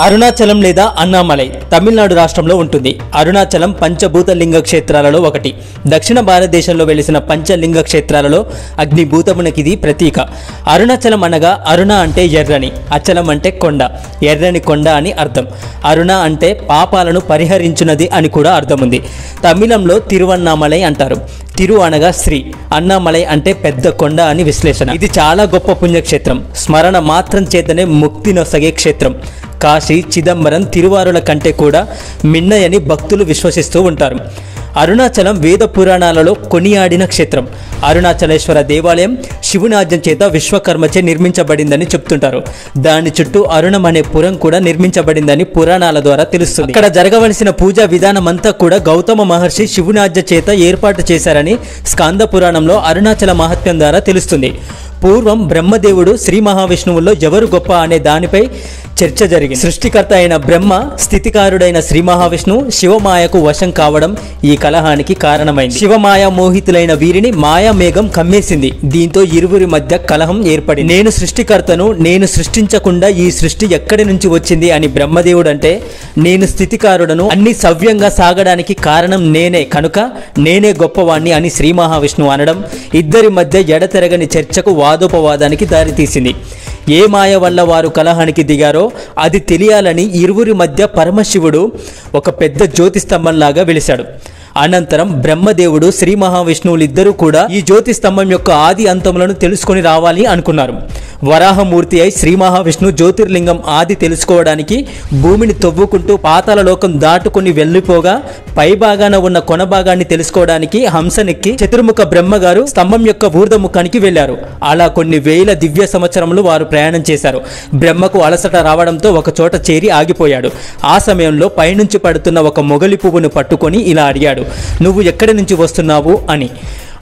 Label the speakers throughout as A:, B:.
A: అరుణాచలం లేదా అన్నామలై తమిళనాడు రాష్ట్రంలో ఉంటుంది. అరుణాచలం పంచభూత లింగ క్షేత్రాలలో ఒకటి. దక్షిణ భారతదేశంలో వెలిసిన పంచలింగ క్షేత్రాలలో అగ్నిభూతమునకి ఇది ప్రతీక. అరుణాచలం అనగా అరుణ అంటే ఎర్రని, అచలం అంటే కొండ, ఎర్రని కొండ అని అర్థం. అరుణ అంటే పాపాలను పరిహరించున్నది అని కూడా అర్థం ఉంది. తమిళంలో తిరువన్నామలై అంటారు. తిరు అనగా శ్రీ, అన్నామలై అంటే పెద్ద కొండ అని విశ్లేషణ. ఇది చాలా గొప్ప పుణ్యక్షేత్రం. స్మరణ మాత్రం చేతనే ముక్తి నొసగే క్షేత్రం. కాశీ, చిదంబరం, తిరువారుల కంటే కూడా మిన్నయని భక్తులు విశ్వసిస్తూ ఉంటారు. అరుణాచలం వేద పురాణాలలో కొనియాడిన క్షేత్రం. అరుణాచలేశ్వర దేవాలయం శివుని ఆజ్ఞ చేత విశ్వకర్మచే నిర్మించబడిందని చెప్తుంటారు. దాని చుట్టూ అరుణం అనే పురం కూడా నిర్మించబడిందని పురాణాల ద్వారా తెలుస్తుంది. ఇక్కడ జరగవలసిన పూజా విధానం అంతా కూడా గౌతమ మహర్షి శివుని ఆజ్ఞ చేత ఏర్పాటు చేశారని స్కాంద పురాణంలో అరుణాచల మహత్యం ద్వారా తెలుస్తుంది. పూర్వం బ్రహ్మదేవుడు శ్రీ మహావిష్ణువుల్లో ఎవరు గొప్ప అనే దానిపై చర్చ జరిగింది. సృష్టికర్త అయిన బ్రహ్మ, స్థితికారుడైన శ్రీ మహావిష్ణువు శివమాయకు వశం కావడం ఈ కలహానికి కారణమైంది. శివమాయ మోహితులైన వీరిని మాయా మేఘం కమ్మేసింది. దీంతో ఇరువురి మధ్య కలహం ఏర్పడింది. నేను సృష్టికర్తను, నేను సృష్టించకుండా ఈ సృష్టి ఎక్కడి నుంచి వచ్చింది అని బ్రహ్మదేవుడు అంటే, నేను స్థితికారుడను, అన్ని సవ్యంగా సాగడానికి కారణం నేనే, కనుక నేనే గొప్పవాణ్ణి అని శ్రీ మహావిష్ణువు అనడం ఇద్దరి మధ్య ఎడతెరగని చర్చకు, వాదోపవాదానికి దారితీసింది. ఏ మాయ వల్ల వారు కలహానికి దిగారో అది తెలియాలని ఇరువురి మధ్య పరమశివుడు ఒక పెద్ద జ్యోతి స్తంభంలాగా వెలిశాడు. అనంతరం బ్రహ్మదేవుడు, శ్రీ మహావిష్ణువులిద్దరూ కూడా ఈ జ్యోతి స్తంభం యొక్క ఆది అంతములను తెలుసుకొని రావాలి అనుకున్నారు. వరాహమూర్తి అయి శ్రీ మహావిష్ణువు జ్యోతిర్లింగం ఆది తెలుసుకోవడానికి భూమిని తవ్వుకుంటూ పాతాళ లోకం దాటుకుని వెళ్ళిపోగా, పై భాగాన ఉన్న కొన భాగాన్ని తెలుసుకోవడానికి హంసనెక్కి చతుర్ముఖ బ్రహ్మగారు స్తంభం యొక్క ఊర్ధముఖానికి వెళ్లారు. అలా కొన్ని వేల దివ్య సంవత్సరములు వారు ప్రయాణం చేశారు. బ్రహ్మకు అలసట రావడంతో ఒక చోట చేరి ఆగిపోయాడు. ఆ సమయంలో పైనుంచి పడుతున్న ఒక మొగలి పువ్వును పట్టుకొని ఇలా అడిగాడు, నువ్వు ఎక్కడి నుంచి వస్తున్నావు అని.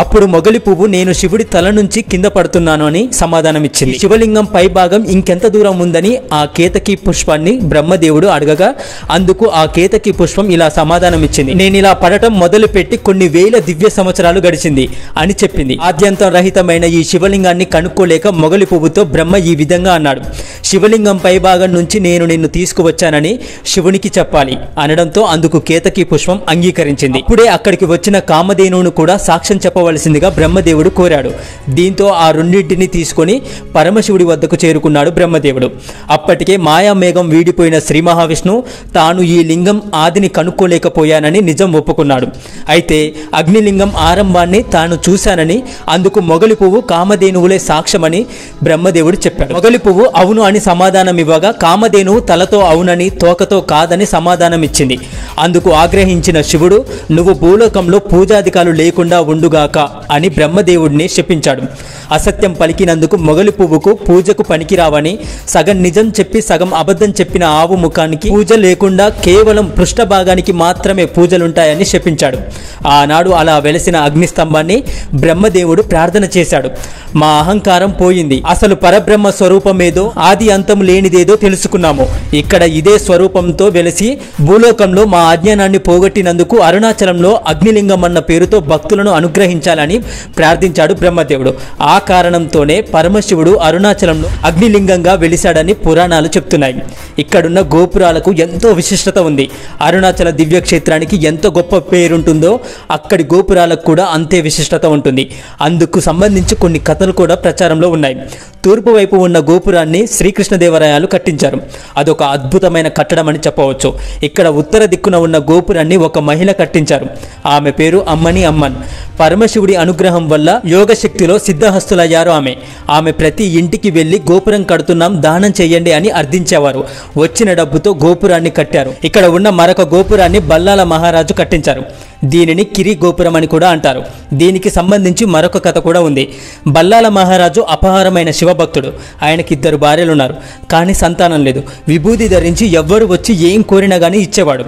A: అప్పుడు మొగలి పువ్వు, నేను శివుడి తల నుంచి కింద పడుతున్నాను అని సమాధానమిచ్చింది. శివలింగం పై భాగం ఇంకెంత దూరం ఉందని ఆ కేతకి పుష్పాన్ని బ్రహ్మదేవుడు అడగగా, అందుకు ఆ కేతకి పుష్పం ఇలా సమాధానమిచ్చింది, నేను ఇలా పడటం మొదలుపెట్టి కొన్ని వేల దివ్య సంవత్సరాలు గడిచింది అని చెప్పింది. ఆద్యంతం రహితమైన ఈ శివలింగాన్ని కనుక్కోలేక మొగలి పువ్వుతో బ్రహ్మ ఈ విధంగా అన్నాడు, శివలింగం పై భాగం నుంచి నేను నిన్ను తీసుకువచ్చానని శివునికి చెప్పాలి అనడంతో అందుకు కేతకి పుష్పం అంగీకరించింది. అప్పుడే అక్కడికి వచ్చిన కామధేనువును కూడా సాక్ష్యం చెప్పవలసిందిగా బ్రహ్మదేవుడు కోరాడు. దీంతో ఆ రెండింటిని తీసుకొని పరమశివుడి వద్దకు చేరుకున్నాడు బ్రహ్మదేవుడు. అప్పటికే మాయామేఘం వీడిపోయిన శ్రీ మహావిష్ణువు తాను ఈ లింగం ఆదిని కనుక్కోలేకపోయానని నిజం ఒప్పుకున్నాడు. అయితే అగ్నిలింగం ఆరంభాన్ని తాను చూశానని, అందుకు మొగలి పువ్వు కామధేనువులే సాక్ష్యమని బ్రహ్మదేవుడు చెప్పాడు. మొగలి పువ్వు అవును అని సమాధానం ఇవ్వగా, కామధేనువు తలతో అవునని, తోకతో కాదని సమాధానం ఇచ్చింది. అందుకు ఆగ్రహించిన శివుడు, నువ్వు భూలోకంలో పూజాధికారులు లేకుండా ఉండుగాక అని బ్రహ్మదేవుడిని శపించాడు. అసత్యం పలికినందుకు మొగలి పువ్వుకు పూజకు పనికిరావని, సగం నిజం చెప్పి సగం అబద్ధం చెప్పిన ఆవు ముఖానికి పూజ లేకుండా కేవలం పృష్ఠభాగానికి మాత్రమే పూజలుంటాయని శపించాడు. ఆనాడు అలా వెలసిన అగ్నిస్తంభాన్ని బ్రహ్మదేవుడు ప్రార్థన చేశాడు, మా అహంకారం పోయింది, అసలు పరబ్రహ్మ స్వరూపమేదో ఆది అంతం లేనిదేదో తెలుసుకున్నాము. ఇక్కడ ఇదే స్వరూపంతో వెలిసి భూలోకంలో మా అజ్ఞానాన్ని పోగొట్టినందుకు అరుణాచలంలో అగ్నిలింగం అన్న పేరుతో భక్తులను అనుగ్రహించాలని ప్రార్థించాడు బ్రహ్మదేవుడు. ఆ కారణంతోనే పరమశివుడు అరుణాచలంలో అగ్నిలింగంగా వెలిశాడని పురాణాలు చెప్తున్నాయి. ఇక్కడున్న గోపురాలకు ఎంతో విశిష్టత ఉంది. అరుణాచల దివ్యక్షేత్రానికి ఎంత గొప్ప పేరుంటుందో అక్కడి గోపురాలకు కూడా అంతే విశిష్టత ఉంటుంది. అందుకు సంబంధించి కొన్ని కథలు కూడా ప్రచారంలో ఉన్నాయి. తూర్పు వైపు ఉన్న గోపురాన్ని శ్రీకృష్ణదేవరాయలు కట్టించారు. అదొక అద్భుతమైన కట్టడం అని చెప్పవచ్చు. ఇక్కడ ఉత్తర దిక్కున ఉన్న గోపురాన్ని ఒక మహిళ కట్టించారు. ఆమె పేరు అమ్మని అమ్మన్. పరమశివుడి అనుగ్రహం వల్ల యోగశక్తిలో సిద్ధహస్తులయ్యారు ఆమె ప్రతి ఇంటికి వెళ్ళి గోపురం కడుతున్నాం, దానం చేయండి అని అర్థించేవారు. వచ్చిన డబ్బుతో గోపురాన్ని కట్టారు. ఇక్కడ ఉన్న మరొక గోపురాన్ని బల్లాల మహారాజు కట్టించారు. దీనిని కిరి గోపురం అని కూడా అంటారు. దీనికి సంబంధించి మరొక కథ కూడా ఉంది. బల్లాల మహారాజు అపహారమైన శివభక్తుడు. ఆయనకి 2 భార్యలు ఉన్నారు, కానీ సంతానం లేదు. విభూది ధరించి ఎవ్వరు వచ్చి ఏం కోరినా కానీ ఇచ్చేవాడు.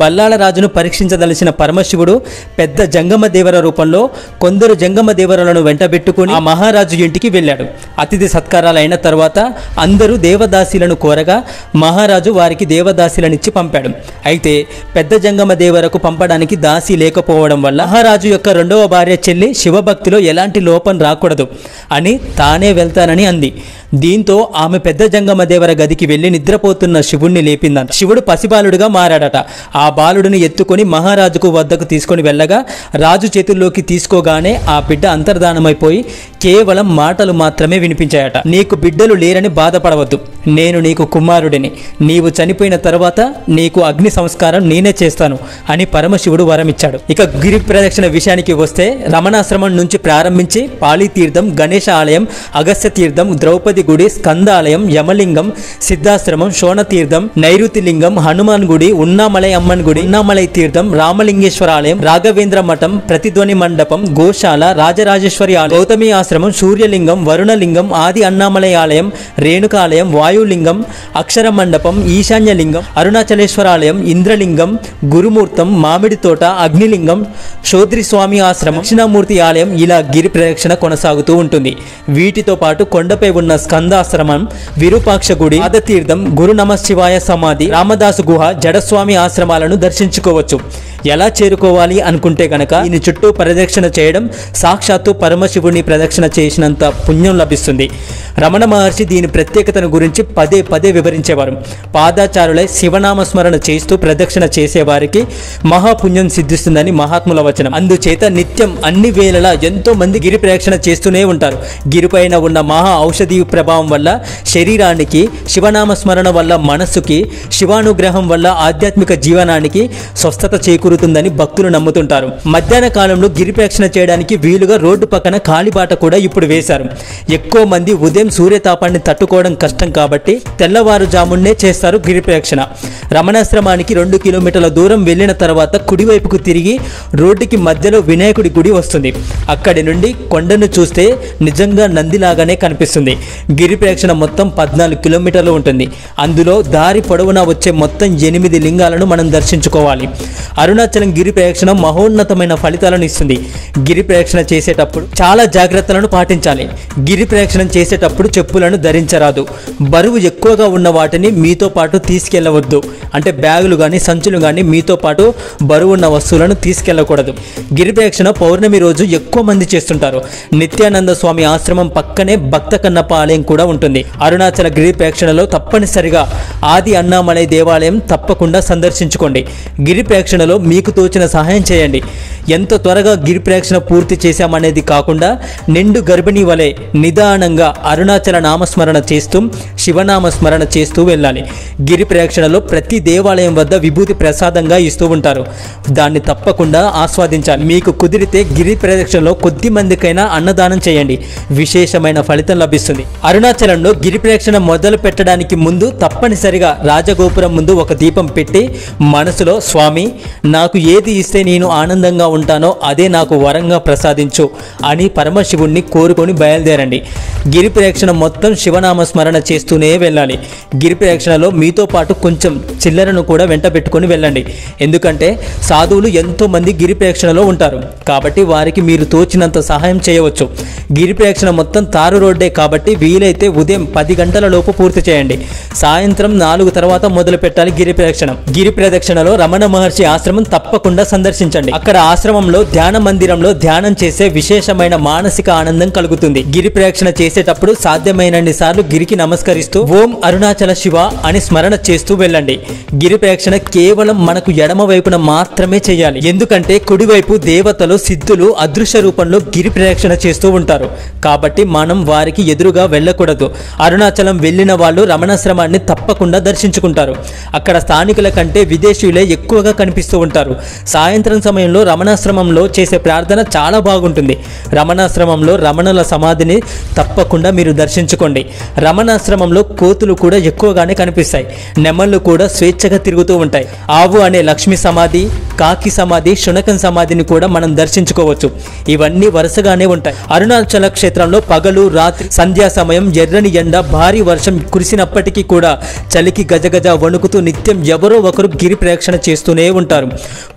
A: బల్లాల రాజును పరీక్షించదలిసిన పరమశివుడు పెద్ద జంగమ దేవర రూపంలో కొందరు జంగమ దేవరలను వెంటబెట్టుకుని ఆ మహారాజు ఇంటికి వెళ్ళాడు. అతిథి సత్కారాలైన తర్వాత అందరూ దేవదాసీలను కోరగా మహారాజు వారికి దేవదాసీలనిచ్చి పంపాడు. అయితే పెద్ద జంగమ దేవరకు పంపడానికి దాసి అనుమతి లేకపోవడం వల్ల మహారాజు యొక్క రెండవ భార్య చెల్లి శివభక్తిలో ఎలాంటి లోపం రాకూడదు అని తానే వెళ్తానని అంది. దీంతో ఆమె పెద్ద జంగమదేవర గదికి వెళ్లి నిద్రపోతున్న శివుణ్ణి లేపిందంట. శివుడు పసిబాలుడుగా మారాడట. ఆ బాలుడిని ఎత్తుకొని మహారాజుకు వద్దకు తీసుకొని వెళ్ళగా రాజు చేతుల్లోకి తీసుకోగానే ఆ బిడ్డ అంతర్ధానమైపోయి కేవలం మాటలు మాత్రమే వినిపించాయట. నీకు బిడ్డలు లేరని బాధపడవద్దు, నేను నీకు కుమారుడిని, నీవు చనిపోయిన తర్వాత నీకు అగ్ని సంస్కారం నేనే చేస్తాను అని పరమశివుడు వరమిచ్చాడు. ఇక గిరి ప్రదక్షిణ విషయానికి వస్తే రమణాశ్రమం నుంచి ప్రారంభించి పాళీతీర్థం, గణేశ ఆలయం, అగస్త్య తీర్థం, ద్రౌపది గుడి, స్కందాలయం, యమలింగం, సిద్ధాశ్రమం, శోణతీర్థం, నైరుతి లింగం, హనుమాన్ గుడి, ఉన్నామలై అమ్మన్ గుడి, ఉన్నామలై తీర్థం, రామలింగేశ్వర ఆలయం, రాఘవేంద్ర మఠం, ప్రతిధ్వని మండపం, గోశాల, రాజరాజేశ్వరి ఆలయం, గౌతమి ఆశ్రమం, సూర్యలింగం, వరుణలింగం, ఆది అన్నామలై ఆలయం, రేణుకాలయం, వాయులింగం, అక్షర మండపం, ఈశాన్యలింగం, అరుణాచలేశ్వర ఆలయం, ఇంద్రలింగం, గురుమూర్తం, మామిడి తోట, అగ్నిలింగం, శోద్రిస్వామి ఆశ్రమం, దక్షిణామూర్తి ఆలయం, ఇలా గిరి ప్రదక్షిణ కొనసాగుతూ ఉంటుంది. వీటితో పాటు కొండపై ఉన్న స్కందాశ్రమం, విరూపాక్ష గుడి, పాదతీర్థం, గురు నమశివాయ సమాధి, రామదాసు గుహ, జడస్వామి ఆశ్రమాలను దర్శించుకోవచ్చు. ఎలా చేరుకోవాలి అనుకుంటే కనుక దీని చుట్టూ ప్రదక్షిణ చేయడం సాక్షాత్తు పరమశివుని ప్రదక్షిణ చేసినంత పుణ్యం లభిస్తుంది. రమణ మహర్షి దీని ప్రత్యేకతను గురించి పదే పదే వివరించేవారు. పాదాచారులై శివనామస్మరణ చేస్తూ ప్రదక్షిణ చేసేవారికి మహాపుణ్యం సిద్ధిస్తుందని మహాత్ముల వచనం. అందుచేత నిత్యం అన్ని వేళలా ఎంతో మంది గిరి ప్రదక్షిణ చేస్తూనే ఉంటారు. గిరిపైన ఉన్న మహా ఔషధి ప్రభావం వల్ల శరీరానికి, శివనామస్మరణ వల్ల మనస్సుకి, శివానుగ్రహం వల్ల ఆధ్యాత్మిక జీవనానికి స్వస్థత చేకూరుతుందని భక్తులు నమ్ముతుంటారు. మధ్యాహ్న కాలంలో గిరి ప్రదక్షిణ చేయడానికి వీలుగా రోడ్డు పక్కన కాలిబాట కూడా ఇప్పుడు వేశారు. ఎక్కువ మంది ఉదయం సూర్యతాపాన్ని తట్టుకోవడం కష్టం కాబట్టి తెల్లవారుజామునే చేస్తారు గిరి ప్రదక్షిణ. రమణాశ్రమానికి 2 కిలోమీటర్ల దూరం వెళ్ళిన తర్వాత కుడివైపుకు తిరిగి రోడ్డుకి మధ్యలో వినాయకుడి గుడి వస్తుంది. అక్కడి నుండి కొండను చూస్తే నిజంగా నందిలాగానే కనిపిస్తుంది. గిరి ప్రదక్షిణ మొత్తం 14 కిలోమీటర్లు ఉంటుంది. అందులో దారి పొడవునా వచ్చే మొత్తం 8 లింగాలను మనం దర్శించుకోవాలి. అరుణాచలం గిరి ప్రదక్షిణ మహోన్నతమైన ఫలితాలను ఇస్తుంది. గిరి ప్రదక్షిణ చేసేటప్పుడు చాలా జాగ్రత్తలను పాటించాలి. గిరి ప్రదక్షిణం చేసేటప్పుడు చెప్పులను ధరించరాదు. బరువు ఎక్కువగా ఉన్న వాటిని మీతో పాటు తీసుకెళ్లవద్దు. అంటే బ్యాగులు కానీ సంచులు కానీ మీతో పాటు బరువు ఉన్న వస్తువులను తీసుకెళ్లకూడదు. గిరి ప్రదక్షిణ పౌర్ణమి రోజు ఎక్కువ మంది చేస్తుంటారు. నిత్యానంద స్వామి ఆశ్రమం పక్కనే భక్త కన్నప్ప ఆలయం కూడా ఉంటుంది. అరుణాచల గిరి ప్రదక్షిణలో తప్పనిసరిగా ఆది అన్నామలై దేవాలయం తప్పకుండా సందర్శించుకోండి. గిరి ప్రదక్షిణలో మీకు తోచిన సహాయం చేయండి. ఎంత త్వరగా గిరి ప్రదక్షిణ పూర్తి చేశామనేది కాకుండా నిండు గర్భిణి వలె నిదానంగా అరుణాచల నామస్మరణ చేస్తూ, శివనామస్మరణ చేస్తూ వెళ్ళాలి. గిరి ప్రదక్షిణలో ప్రతి దేవాలయం వద్ద విభూతి ప్రసాదంగా ఇస్తూ ఉంటారు. దాన్ని తప్పకుండా ఆస్వాదించాలి. మీకు కుదిరితే గిరి ప్రదక్షిణలో కొద్ది మందికైనా అన్నదానం చేయండి. విశేషమైన ఫలితం లభిస్తుంది. అరుణాచలంలో గిరి ప్రదక్షిణ మొదలు పెట్టడానికి ముందు తప్పనిసరిగా రాజగోపురం ముందు ఒక దీపం పెట్టి మనసులో, స్వామి నాకు ఏది ఇస్తే నేను ఆనందంగా ఉంటానో అదే నాకు వరంగా ప్రసాదించు అని పరమశివుణ్ణి కోరుకొని బయలుదేరండి. గిరి ప్రదక్షిణ మొత్తం శివనామస్మరణ చేస్తూనే వెళ్ళాలి. గిరి ప్రదక్షిణలో మీతో పాటు కొంచెం చిల్లరను కూడా వెంట పెట్టుకొని వెళ్ళండి. ఎందుకంటే సాధువులు ఎంతో మంది గిరి ప్రదక్షిణలో ఉంటారు కాబట్టి వారికి మీరు తోచినంత సహాయం చేయవచ్చు. గిరి ప్రదక్షిణ మొత్తం తారు రోడ్డే కాబట్టి వీలైతే ఉదయం 10 గంటల లోపు పూర్తి చేయండి. సాయంత్రం 4 తర్వాత మొదలు పెట్టాలి గిరి ప్రదక్షిణ. గిరి ప్రదక్షిణలో రమణ మహర్షి ఆశ్రమం తప్పకుండా సందర్శించండి. అక్కడ ఆశ్రమంలో ధ్యాన మందిరంలో ధ్యానం చేసే విశేషమైన మానసిక ఆనందం కలుగుతుంది. గిరి ప్రదక్షిణ చేసేటప్పుడు సాధ్యమైనన్ని సార్లు గిరికి నమస్కరిస్తూ ఓం అరుణాచల శివ అని స్మరణ చేస్తూ వెళ్ళండి. గిరి ప్రదక్షిణ కేవలం మనకు ఎడమ వైపున మాత్రమే చేయాలి. ఎందుకంటే కుడివైపు దేవతలు, సిద్ధులు అదృశ్య రూపంలో గిరి ప్రదక్షిణ చేస్తూ ఉంటారు కాబట్టి మనం వారికి ఎదురుగా వెళ్ళకూడదు. అరుణాచలం వెళ్ళిన వాళ్ళు రమణాశ్రమాన్ని తప్పకుండా దర్శించుకుంటారు. అక్కడ స్థానికుల కంటే విదేశీయులే ఎక్కువగా కనిపిస్తూ ఉంటారు. సాయంత్రం సమయంలో రమణాశ్రమంలో చేసే ప్రార్థన చాలా బాగుంటుంది. రమణాశ్రమంలో రమణుల సమాధిని తప్పకుండా మీరు దర్శించుకోండి. రమణాశ్రమంలో కోతులు కూడా ఎక్కువగానే కనిపిస్తాయి. నెమళ్ళు కూడా స్వేచ్ఛగా తిరుగుతూ ఉంటాయి. ఆవు అనే లక్ష్మి సమాధి, కాకి సమాధి, శునకం సమాధిని కూడా మనం దర్శించుకోవచ్చు. ఇవన్నీ వరుసగానే ఉంటాయి. అరుణాచల క్షేత్రంలో పగలు, రాత్రి, సంధ్యా సమయం, ఎర్రని ఎండ, భారీ వర్షం కురిసినప్పటికీ కూడా చలికి గజగజ వణుకుతూ నిత్యం ఎవరో ఒకరు గిరి ప్రదక్షిణ చేస్తూనే ఉంటారు.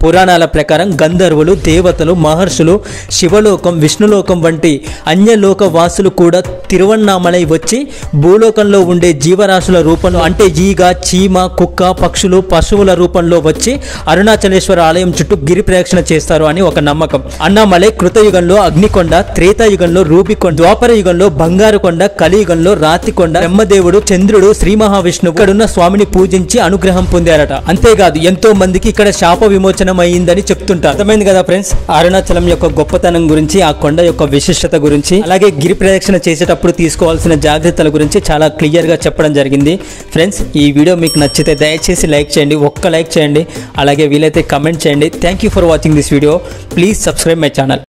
A: పురాణాల ప్రకారం గంధర్వులు, దేవతలు, మహర్షులు, శివలోకం, విష్ణులోకం వంటి అన్యలోక వాసులు కూడా తిరువన్నామలై వచ్చి భూలోకంలో ఉండే జీవరాశుల రూపంలో అంటే ఈగ, చీమ, కుక్క, పక్షులు, పశువుల రూపంలో వచ్చి అరుణాచలేశ్వర ఆలయం చుట్టూ గిరి ప్రదక్షిణ చేస్తారు అని ఒక నమ్మకం. అన్నామలై కృతయుగంలో అగ్నికొండ, త్రేతాయుగంలో రూపికొండ, ద్వాపర యుగంలో బంగారు కొండ, కలియుగంలో రాతికొండ. బ్రహ్మదేవుడు, చంద్రుడు, శ్రీ మహావిష్ణువు ఇక్కడున్న స్వామిని పూజించి అనుగ్రహం పొందారట. అంతేకాదు ఎంతో మందికి ఇక్కడ శాప విమోచనం అయ్యిందని చెప్తుంటారు. అర్థమైంది కదా ఫ్రెండ్స్, అరుణాచలం యొక్క గొప్పతనం గురించి, ఆ కొండ యొక్క విశిష్టత గురించి, అలాగే గిరి ప్రదక్షిణ చేసేటప్పుడు తీసుకోవాల్సిన జాగ్రత్తల గురించి చాలా క్లియర్ గా చెప్పడం జరిగింది. ఫ్రెండ్స్, ఈ వీడియో మీకు నచ్చితే దయచేసి లైక్ చేయండి, ఒక్క లైక్ చేయండి, అలాగే వీలైతే కమెంట్ చేయండి. Thank you for watching this video. Please subscribe my channel.